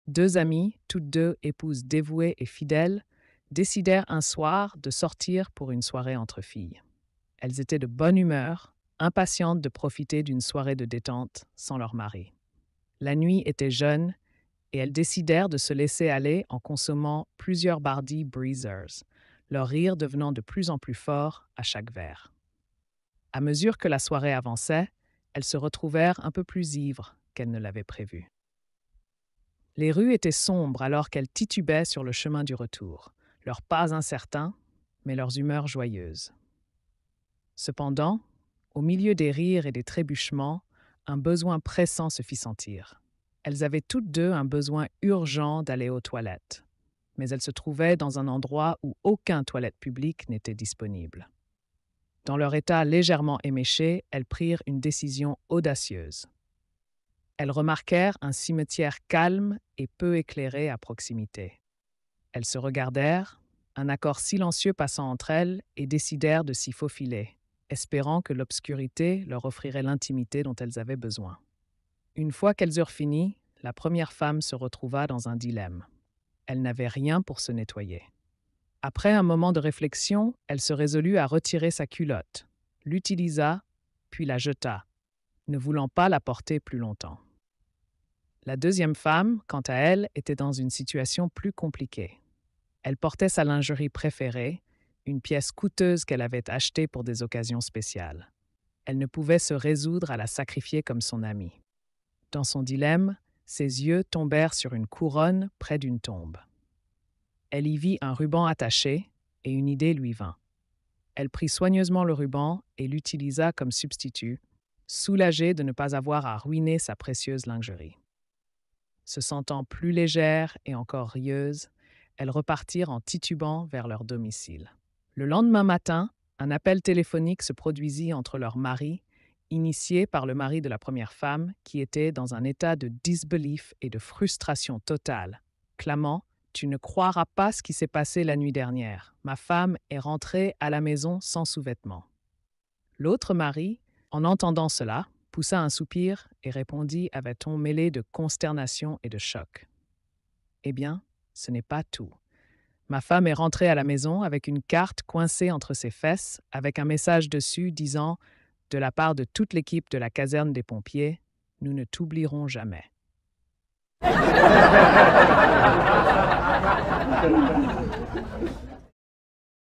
Deux amies, toutes deux épouses dévouées et fidèles, décidèrent un soir de sortir pour une soirée entre filles. Elles étaient de bonne humeur, impatientes de profiter d'une soirée de détente sans leur mari. La nuit était jeune et elles décidèrent de se laisser aller en consommant plusieurs bardis breezers, leur rire devenant de plus en plus fort à chaque verre. À mesure que la soirée avançait, elles se retrouvèrent un peu plus ivres qu'elles ne l'avaient prévu. Les rues étaient sombres alors qu'elles titubaient sur le chemin du retour, leurs pas incertains, mais leurs humeurs joyeuses. Cependant, au milieu des rires et des trébuchements, un besoin pressant se fit sentir. Elles avaient toutes deux un besoin urgent d'aller aux toilettes, mais elles se trouvaient dans un endroit où aucun toilette publique n'était disponible. Dans leur état légèrement éméché, elles prirent une décision audacieuse. Elles remarquèrent un cimetière calme et peu éclairé à proximité. Elles se regardèrent, un accord silencieux passant entre elles, et décidèrent de s'y faufiler, espérant que l'obscurité leur offrirait l'intimité dont elles avaient besoin. Une fois qu'elles eurent fini, la première femme se retrouva dans un dilemme. Elle n'avait rien pour se nettoyer. Après un moment de réflexion, elle se résolut à retirer sa culotte, l'utilisa, puis la jeta, ne voulant pas la porter plus longtemps. La deuxième femme, quant à elle, était dans une situation plus compliquée. Elle portait sa lingerie préférée, une pièce coûteuse qu'elle avait achetée pour des occasions spéciales. Elle ne pouvait se résoudre à la sacrifier comme son amie. Dans son dilemme, ses yeux tombèrent sur une couronne près d'une tombe. Elle y vit un ruban attaché et une idée lui vint. Elle prit soigneusement le ruban et l'utilisa comme substitut, soulagée de ne pas avoir à ruiner sa précieuse lingerie. Se sentant plus légères et encore rieuses, elles repartirent en titubant vers leur domicile. Le lendemain matin, un appel téléphonique se produisit entre leurs maris, initié par le mari de la première femme, qui était dans un état de disbelief et de frustration totale, clamant « Tu ne croiras pas ce qui s'est passé la nuit dernière. Ma femme est rentrée à la maison sans sous-vêtements. » L'autre mari, en entendant cela, poussa un soupir et répondit avec un ton mêlé de consternation et de choc. « Eh bien, ce n'est pas tout. Ma femme est rentrée à la maison avec une carte coincée entre ses fesses, avec un message dessus disant « De la part de toute l'équipe de la caserne des pompiers, nous ne t'oublierons jamais. »